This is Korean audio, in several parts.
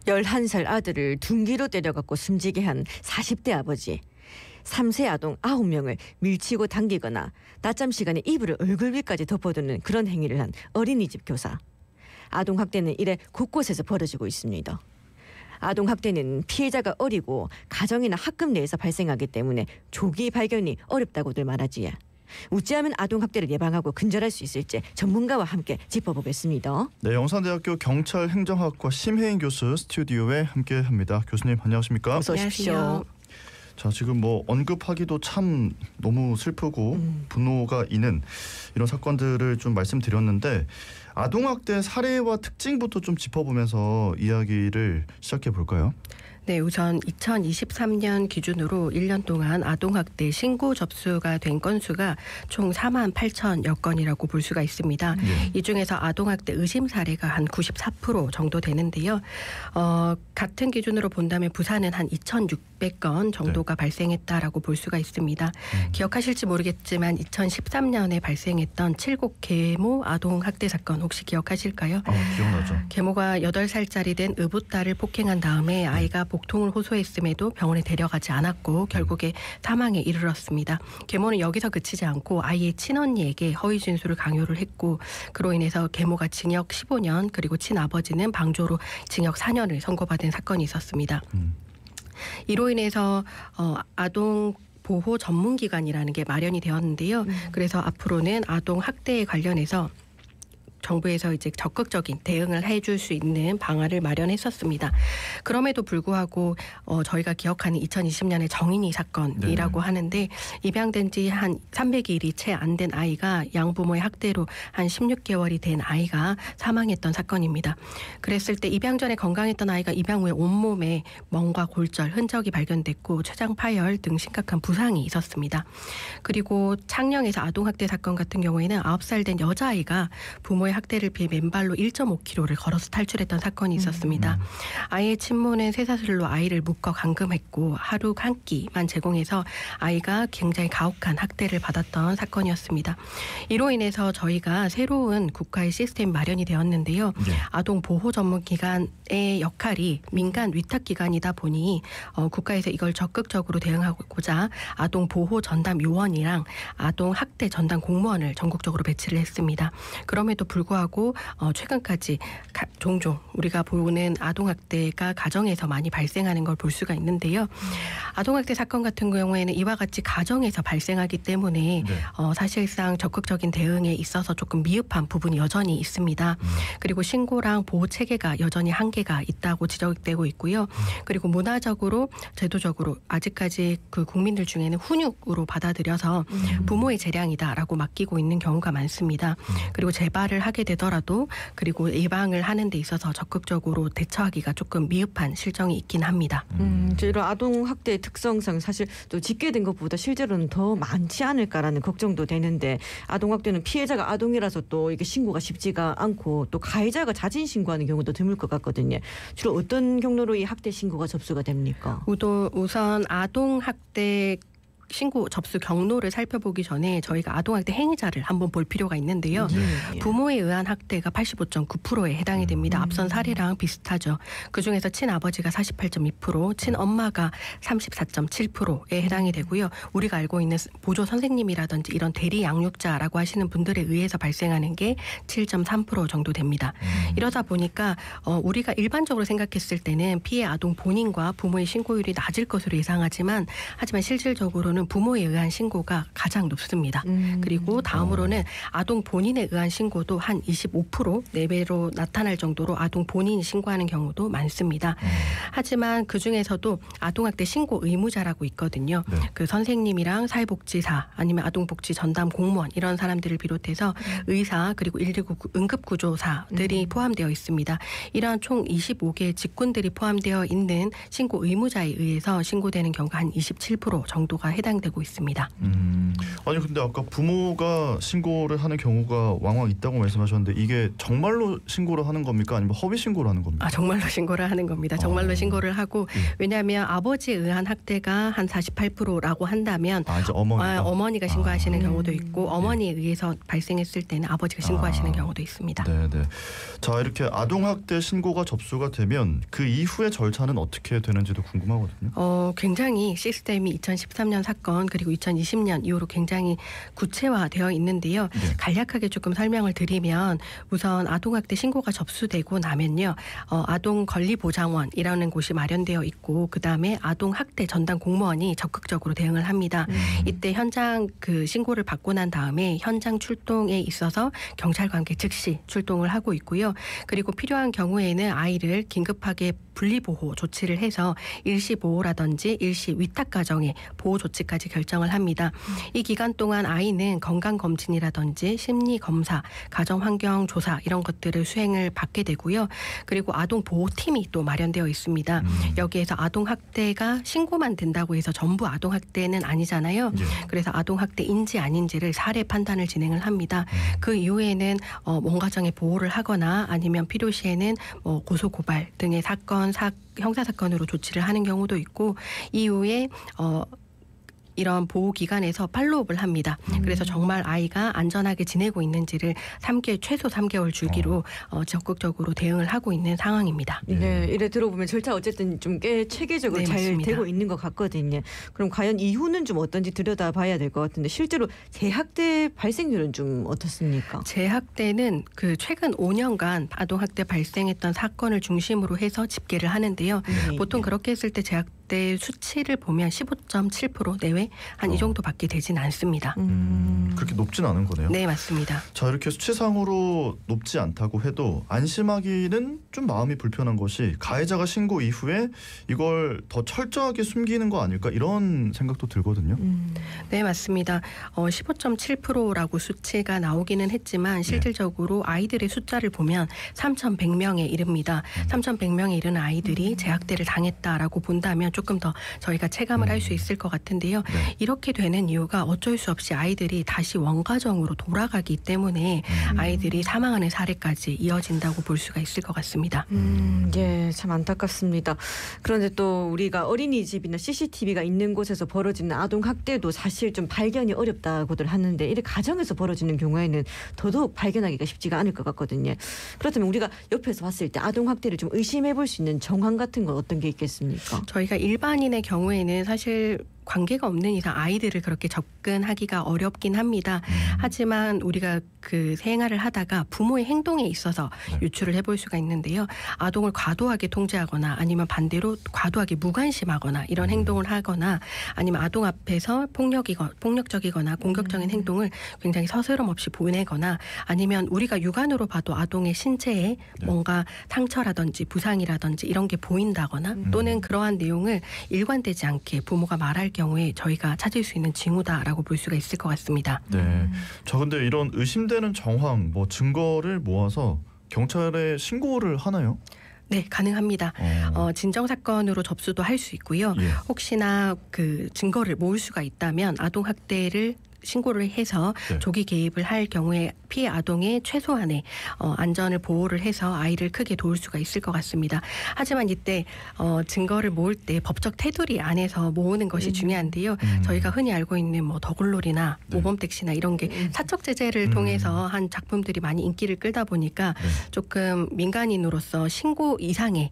11살 아들을 둔기로 때려갖고 숨지게 한 40대 아버지. 3세 아동 9명을 밀치고 당기거나 낮잠 시간에 이불을 얼굴 위까지 덮어두는 그런 행위를 한 어린이집 교사. 아동학대는 이래 곳곳에서 벌어지고 있습니다. 아동학대는 피해자가 어리고 가정이나 학급 내에서 발생하기 때문에 조기 발견이 어렵다고들 말하지요. 어찌하면 아동학대를 예방하고 근절할 수 있을지 전문가와 함께 짚어보겠습니다. 네, 영산대학교 경찰행정학과 심혜인 교수 스튜디오에 함께합니다. 교수님 안녕하십니까? 어서 오십시오. 자, 지금 언급하기도 참 너무 슬프고 분노가 있는 이런 사건들을 좀 말씀드렸는데 아동학대 사례와 특징부터 좀 짚어보면서 이야기를 시작해 볼까요? 네, 우선 2023년 기준으로 1년 동안 아동학대 신고 접수가 된 건수가 총 4만 8천여 건이라고 볼 수가 있습니다. 이 중에서 아동학대 의심 사례가 한 94% 정도 되는데요. 같은 기준으로 본다면 부산은 한 2,600건 정도가 발생했다라고 볼 수가 있습니다. 기억하실지 모르겠지만 2013년에 발생했던 칠곡 계모 아동학대 사건 혹시 기억하실까요? 기억나죠. 계모가 8살짜리 된 의붓딸을 폭행한 다음에 아이가 복통을 호소했음에도 병원에 데려가지 않았고 결국에 사망에 이르렀습니다. 계모는 여기서 그치지 않고 아이의 친언니에게 허위 진술을 강요를 했고 그로 인해서 계모가 징역 15년 그리고 친아버지는 방조로 징역 4년을 선고받은 사건이 있었습니다. 이로 인해서 아동 보호 전문기관이라는 게 마련이 되었는데요. 그래서 앞으로는 아동 학대에 관련해서 정부에서 이제 적극적인 대응을 해줄 수 있는 방안을 마련했었습니다. 그럼에도 불구하고 저희가 기억하는 2020년의 정인이 사건이라고 하는데 입양된 지 한 300일이 채 안 된 아이가 양부모의 학대로 한 16개월이 된 아이가 사망했던 사건입니다. 그랬을 때 입양 전에 건강했던 아이가 입양 후에 온몸에 멍과 골절, 흔적이 발견됐고 췌장 파열 등 심각한 부상이 있었습니다. 그리고 창녕에서 아동학대 사건 같은 경우에는 9살 된 여자아이가 부모의 학대를 피해 맨발로 1.5km를 걸어서 탈출했던 사건이 있었습니다. 아이의 친모는 쇠사슬로 아이를 묶어 감금했고 하루 한 끼만 제공해서 아이가 굉장히 가혹한 학대를 받았던 사건이었습니다. 이로 인해서 저희가 새로운 국가의 시스템이 마련이 되었는데요. 아동 보호 전문기관의 역할이 민간 위탁기관이다 보니 국가에서 이걸 적극적으로 대응하고자 아동 보호 전담 요원이랑 아동 학대 전담 공무원을 전국적으로 배치를 했습니다. 그럼에도 불구하고 최근까지 종종 우리가 보는 아동학대가 가정에서 많이 발생하는 걸 볼 수가 있는데요. 아동학대 사건 같은 경우에는 이와 같이 가정에서 발생하기 때문에 사실상 적극적인 대응에 있어서 조금 미흡한 부분이 여전히 있습니다. 그리고 신고랑 보호 체계가 여전히 한계가 있다고 지적되고 있고요. 그리고 문화적으로 제도적으로 아직까지 그 국민들 중에는 훈육으로 받아들여서 부모의 재량이다라고 맡기고 있는 경우가 많습니다. 그리고 재발을 하게 되더라도 그리고 예방을 하는 데 있어서 적극적으로 대처하기가 조금 미흡한 실정이 있긴 합니다. 이런 아동학대의 특성상 사실 또 집계된 것보다 실제로는 더 많지 않을까라는 걱정도 되는데 아동학대는 피해자가 아동이라서 또 이게 신고가 쉽지가 않고 또 가해자가 자진 신고하는 경우도 드물 것 같거든요. 주로 어떤 경로로 이 학대 신고가 접수가 됩니까? 우선 아동학대 신고 접수 경로를 살펴보기 전에 저희가 아동학대 행위자를 한번 볼 필요가 있는데요. 부모에 의한 학대가 85.9%에 해당이 됩니다. 앞선 사례랑 비슷하죠. 그중에서 친아버지가 48.2%, 친엄마가 34.7%에 해당이 되고요. 우리가 알고 있는 보조 선생님이라든지 이런 대리 양육자라고 하시는 분들에 의해서 발생하는 게 7.3% 정도 됩니다. 이러다 보니까 우리가 일반적으로 생각했을 때는 피해 아동 본인과 부모의 신고율이 낮을 것으로 예상하지만 하지만 실질적으로는 부모에 의한 신고가 가장 높습니다. 그리고 다음으로는 아동 본인에 의한 신고도 한 25% 내외로 나타날 정도로 아동 본인이 신고하는 경우도 많습니다. 하지만 그중에서도 아동학대 신고 의무자라고 있거든요. 그 선생님이랑 사회복지사 아니면 아동복지 전담 공무원 이런 사람들을 비롯해서 의사 그리고 119 응급구조사들이 포함되어 있습니다. 이러한 총 25개의 직군들이 포함되어 있는 신고 의무자에 의해서 신고되는 경우가 한 27% 정도가 해당이 확장되고 있습니다. 아니 근데 아까 부모가 신고를 하는 경우가 왕왕 있다고 말씀하셨는데 이게 정말로 신고를 하는 겁니까? 아니면 허위 신고를 하는 겁니까? 정말로 신고를 하는 겁니다. 정말로 신고를 하고 왜냐하면 아버지에 의한 학대가 한 48%라고 한다면 이제 어머니가 신고하시는 경우도 있고 어머니에 의해서 발생했을 때는 아버지가 신고하시는 경우도 있습니다. 네네. 자 이렇게 아동학대 신고가 접수가 되면 그 이후의 절차는 어떻게 되는지도 궁금하거든요. 굉장히 시스템이 2013년 사건 그리고 2020년 이후로 굉장히 구체화되어 있는데요. 네. 간략하게 조금 설명을 드리면 우선 아동학대 신고가 접수되고 나면요. 아동권리보장원이라는 곳이 마련되어 있고 그다음에 아동학대 전담 공무원이 적극적으로 대응을 합니다. 이때 현장 그 신고를 받고 난 다음에 현장 출동에 있어서 경찰과 함께 즉시 출동을 하고 있고요. 그리고 필요한 경우에는 아이를 긴급하게 분리보호 조치를 해서 일시보호라든지 일시 위탁가정의 보호 조치까지 결정을 합니다. 이 기간 동안 아이는 건강검진이라든지 심리검사, 가정환경조사 이런 것들을 수행을 받게 되고요. 그리고 아동보호팀이 또 마련되어 있습니다. 여기에서 아동학대가 신고만 된다고 해서 전부 아동학대는 아니잖아요. 그래서 아동학대인지 아닌지를 사례 판단을 진행을 합니다. 그 이후에는 원가정의 보호를 하거나 아니면 필요시에는 고소고발 등의 형사사건으로 조치를 하는 경우도 있고 이후에 이런 보호기관에서 팔로우업을 합니다. 그래서 정말 아이가 안전하게 지내고 있는지를 최소 3개월 주기로 적극적으로 대응을 하고 있는 상황입니다. 네, 이래 들어보면 절차 어쨌든 좀 꽤 체계적으로 잘 맞습니다. 되고 있는 것 같거든요. 그럼 과연 이후는 좀 어떤지 들여다봐야 될 것 같은데 실제로 재학대 발생률은 좀 어떻습니까? 재학대는 그 최근 5년간 아동학대 발생했던 사건을 중심으로 해서 집계를 하는데요. 보통 그렇게 했을 때 재학대 수치를 보면 15.7% 내외 한 이 정도밖에 되진 않습니다. 그렇게 높진 않은 거네요. 네, 맞습니다. 자 이렇게 수치상으로 높지 않다고 해도 안심하기는 좀 마음이 불편한 것이 가해자가 신고 이후에 이걸 더 철저하게 숨기는 거 아닐까 이런 생각도 들거든요. 네, 맞습니다. 15.7%라고 수치가 나오기는 했지만 실질적으로 아이들의 숫자를 보면 3,100명에 이릅니다. 3,100명에 이르는 아이들이 재학대를 당했다라고 본다면 조금 더 저희가 체감을 할 수 있을 것 같은데요. 네. 이렇게 되는 이유가 어쩔 수 없이 아이들이 다시 원가정으로 돌아가기 때문에 아이들이 사망하는 사례까지 이어진다고 볼 수가 있을 것 같습니다. 예, 참 안타깝습니다. 그런데 또 우리가 어린이집이나 CCTV가 있는 곳에서 벌어지는 아동 학대도 사실 좀 발견이 어렵다고들 하는데 이래 가정에서 벌어지는 경우에는 더더욱 발견하기가 쉽지가 않을 것 같거든요. 그렇다면 우리가 옆에서 봤을 때 아동 학대를 좀 의심해 볼 수 있는 정황 같은 건 어떤 게 있겠습니까? 저희가 일반인의 경우에는 사실 관계가 없는 이상 아이들을 그렇게 접근하기가 어렵긴 합니다. 하지만 우리가 그 생활을 하다가 부모의 행동에 있어서 유추를 해볼 수가 있는데요. 아동을 과도하게 통제하거나 아니면 반대로 과도하게 무관심하거나 이런 행동을 하거나 아니면 아동 앞에서 폭력적이거나 공격적인 행동을 굉장히 서스럼 없이 보내거나 아니면 우리가 육안으로 봐도 아동의 신체에 뭔가 상처라든지 부상이라든지 이런 게 보인다거나 또는 그러한 내용을 일관되지 않게 부모가 말할 경우에 저희가 찾을 수 있는 징후다라고 볼 수가 있을 것 같습니다. 네. 자 근데 이런 의심되는 정황, 증거를 모아서 경찰에 신고를 하나요? 네, 가능합니다. 진정 사건으로 접수도 할 수 있고요. 예. 혹시나 그 증거를 모을 수가 있다면 아동 학대를 신고를 해서 조기 개입을 할 경우에 피해 아동의 최소한의 안전을 보호를 해서 아이를 크게 도울 수가 있을 것 같습니다. 하지만 이때 증거를 모을 때 법적 테두리 안에서 모으는 것이 중요한데요. 저희가 흔히 알고 있는 더글놀이나 모범택시나 이런 게 사적 제재를 통해서 한 작품들이 많이 인기를 끌다 보니까 조금 민간인으로서 신고 이상의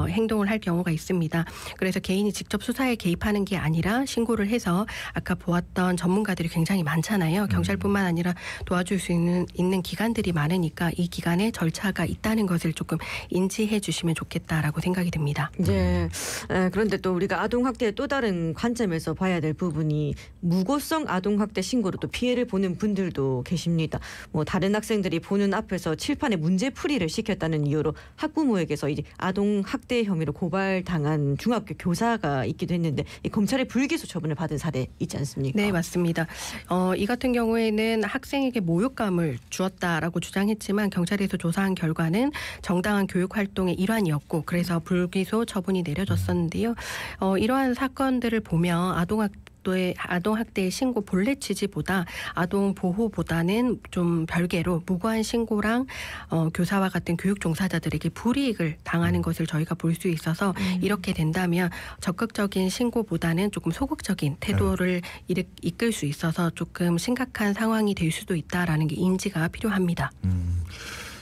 행동을 할 경우가 있습니다. 그래서 개인이 직접 수사에 개입하는 게 아니라 신고를 해서 아까 보았던 전문가들이 굉장히 많잖아요. 경찰뿐만 아니라 도와줄 수 있는 기관들이 많으니까 이 기관에 절차가 있다는 것을 조금 인지해 주시면 좋겠다라고 생각이 듭니다. 네. 그런데 또 우리가 아동학대의 또 다른 관점에서 봐야 될 부분이 무고성 아동학대 신고로 또 피해를 보는 분들도 계십니다. 다른 학생들이 보는 앞에서 칠판에 문제풀이를 시켰다는 이유로 학부모에게서 이제 아동학대 혐의로 고발당한 중학교 교사가 있기도 했는데 이 검찰의 불기소 처분을 받은 사례 있지 않습니까? 네, 맞습니다. 이 같은 경우에는 학생에게 모욕감을 주었다라고 주장했지만 경찰에서 조사한 결과는 정당한 교육 활동의 일환이었고 그래서 불기소 처분이 내려졌었는데요. 이러한 사건들을 보면 아동 학대의 신고 본래 취지보다 아동 보호보다는 좀 별개로 무고한 신고랑 교사와 같은 교육 종사자들에게 불이익을 당하는 것을 저희가 볼 수 있어서 이렇게 된다면 적극적인 신고보다는 조금 소극적인 태도를 이끌 수 있어서 조금 심각한 상황이 될 수도 있다라는 게 인지가 필요합니다.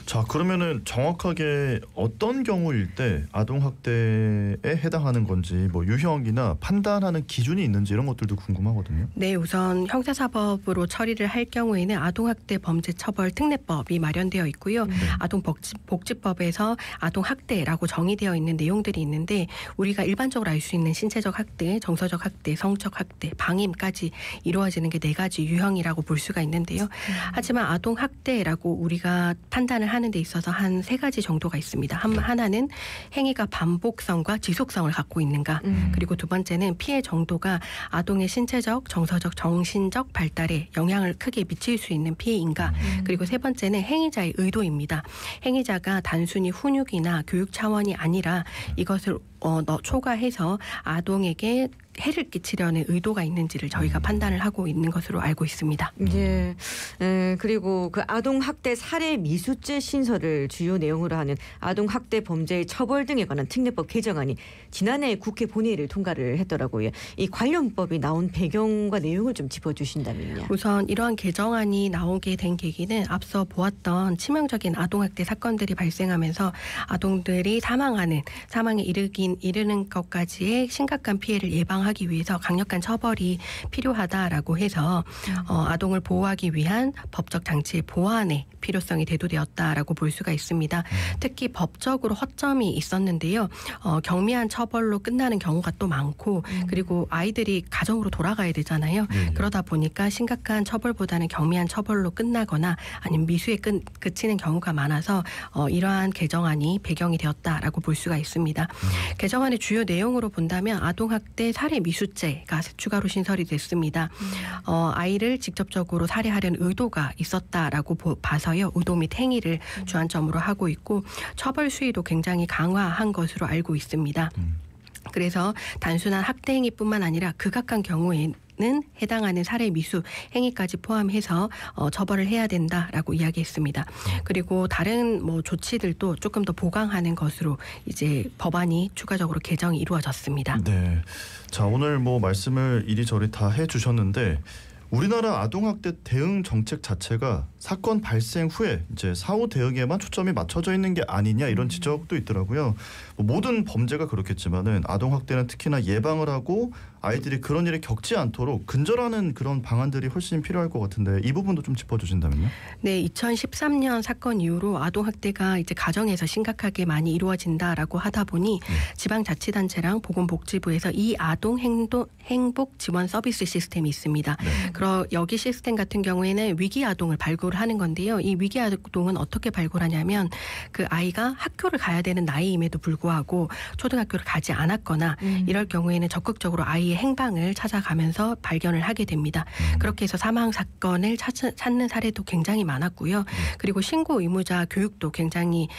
자, 그러면은 정확하게 어떤 경우일 때 아동 학대에 해당하는 건지 뭐 유형이나 판단하는 기준이 있는지 이런 것들도 궁금하거든요. 네, 우선 형사사법으로 처리를 할 경우에는 아동학대 범죄처벌 특례법이 마련되어 있고요. 아동복지법에서 아동학대라고 정의되어 있는 내용들이 있는데 우리가 일반적으로 알 수 있는 신체적 학대, 정서적 학대, 성적 학대, 방임까지 이루어지는 게 4가지 유형이라고 볼 수가 있는데요. 하지만 아동학대라고 우리가 판단을 하는 데 있어서 한 3가지 정도가 있습니다. 하나는 행위가 반복성과 지속성을 갖고 있는가. 그리고 2번째는 피해 정도가 아동의 신체적, 정서적, 정신적 발달에 영향을 크게 미칠 수 있는 피해인가. 그리고 3번째는 행위자의 의도입니다. 행위자가 단순히 훈육이나 교육 차원이 아니라 이것을 초과해서 아동에게 해를 끼치려는 의도가 있는지를 저희가 판단을 하고 있는 것으로 알고 있습니다. 예. 그리고 그 아동 학대 살해 미수죄 신설을 주요 내용으로 하는 아동 학대 범죄의 처벌 등에 관한 특례법 개정안이 지난해 국회 본회의를 통과를 했더라고요. 이 관련법이 나온 배경과 내용을 좀 짚어주신다면요. 우선 이러한 개정안이 나오게 된 계기는 앞서 보았던 치명적인 아동 학대 사건들이 발생하면서 아동들이 사망에 이르는 것까지의 심각한 피해를 예방하기 위해서 강력한 처벌이 필요하다라고 해서 아동을 보호하기 위한 법적 장치의 보완의 필요성이 대두되었다라고 볼 수가 있습니다. 특히 법적으로 허점이 있었는데요. 경미한 처벌로 끝나는 경우가 또 많고 그리고 아이들이 가정으로 돌아가야 되잖아요. 그러다 보니까 심각한 처벌보다는 경미한 처벌로 끝나거나 아니면 미수에 그치는 경우가 많아서 이러한 개정안이 배경이 되었다라고 볼 수가 있습니다. 개정안의 주요 내용으로 본다면 아동학대 살해 미수죄가 추가로 신설이 됐습니다. 아이를 직접적으로 살해하려는 의도가 있었다라고 봐서요. 의도 및 행위를 주안점으로 하고 있고 처벌 수위도 굉장히 강화한 것으로 알고 있습니다. 그래서 단순한 학대 행위뿐만 아니라 극악한 경우에는 해당하는 살해 미수 행위까지 포함해서 처벌을 해야 된다라고 이야기했습니다. 그리고 다른 조치들도 조금 더 보강하는 것으로 이제 법안이 추가적으로 개정이 이루어졌습니다. 네. 자, 오늘 말씀을 이리저리 다 해주셨는데 우리나라 아동학대 대응 정책 자체가 사건 발생 후에 이제 사후 대응에만 초점이 맞춰져 있는 게 아니냐 이런 지적도 있더라고요. 모든 범죄가 그렇겠지만은 아동학대는 특히나 예방을 하고 아이들이 그런 일이 겪지 않도록 근절하는 그런 방안들이 훨씬 필요할 것 같은데 이 부분도 좀 짚어주신다면요. 네, 2013년 사건 이후로 아동학대가 이제 가정에서 심각하게 많이 이루어진다라고 하다 보니 지방자치단체랑 보건복지부에서 이 아동 행복 지원 서비스 시스템이 있습니다. 여기 시스템 같은 경우에는 위기 아동을 발굴하는 건데요. 이 위기 아동은 어떻게 발굴하냐면 그 아이가 학교를 가야 되는 나이임에도 불구하고 초등학교를 가지 않았거나 이럴 경우에는 적극적으로 아이의 행방을 찾아가면서 발견을 하게 됩니다. 그렇게 해서 사망 사건을 찾는 사례도 굉장히 많았고요. 그리고 신고 의무자 교육도 굉장히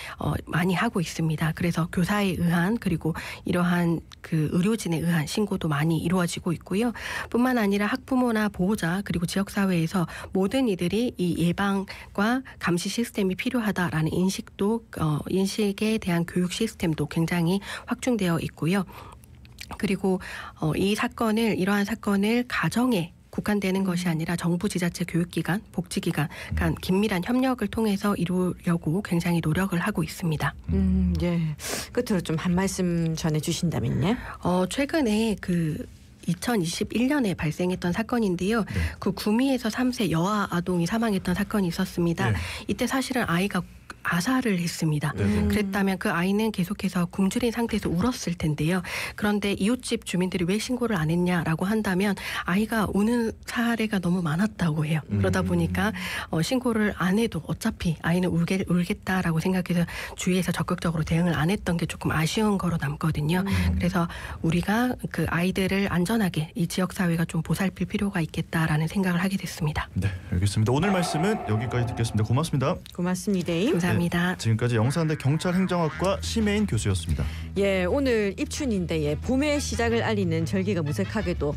많이 하고 있습니다. 그래서 교사에 의한 그리고 이러한 그 의료진에 의한 신고도 많이 이루어지고 있고요. 뿐만 아니라 학부모나 보호자 그리고 지역사회에서 모든 이들이 이 예방과 감시 시스템이 필요하다라는 인식에 대한 교육 시스템도 굉장히 확충되어 있고요. 그리고 이러한 사건을 가정에 국한되는 것이 아니라 정부, 지자체, 교육기관, 복지기관 간 긴밀한 협력을 통해서 이루려고 굉장히 노력을 하고 있습니다. 예. 끝으로 좀 한 말씀 전해주신다면요. 최근에 2021년에 발생했던 사건인데요. 그 구미에서 3세 여아 아동이 사망했던 사건이 있었습니다. 이때 사실은 아이가 아사를 했습니다. 그랬다면 그 아이는 계속해서 굶주린 상태에서 울었을 텐데요. 그런데 이웃집 주민들이 왜 신고를 안 했냐라고 한다면 아이가 우는 사례가 너무 많았다고 해요. 그러다 보니까 신고를 안 해도 어차피 아이는 울겠다라고 생각해서 주위에서 적극적으로 대응을 안 했던 게 조금 아쉬운 거로 남거든요. 그래서 우리가 그 아이들을 안전하게 이 지역사회가 좀 보살필 필요가 있겠다라는 생각을 하게 됐습니다. 네, 알겠습니다. 오늘 말씀은 여기까지 듣겠습니다. 고맙습니다. 고맙습니다. 감사합니다. 지금까지 영산대 경찰행정학과 심혜인 교수였습니다. 예, 오늘 입춘인데 봄의 시작을 알리는 절기가 무색하게도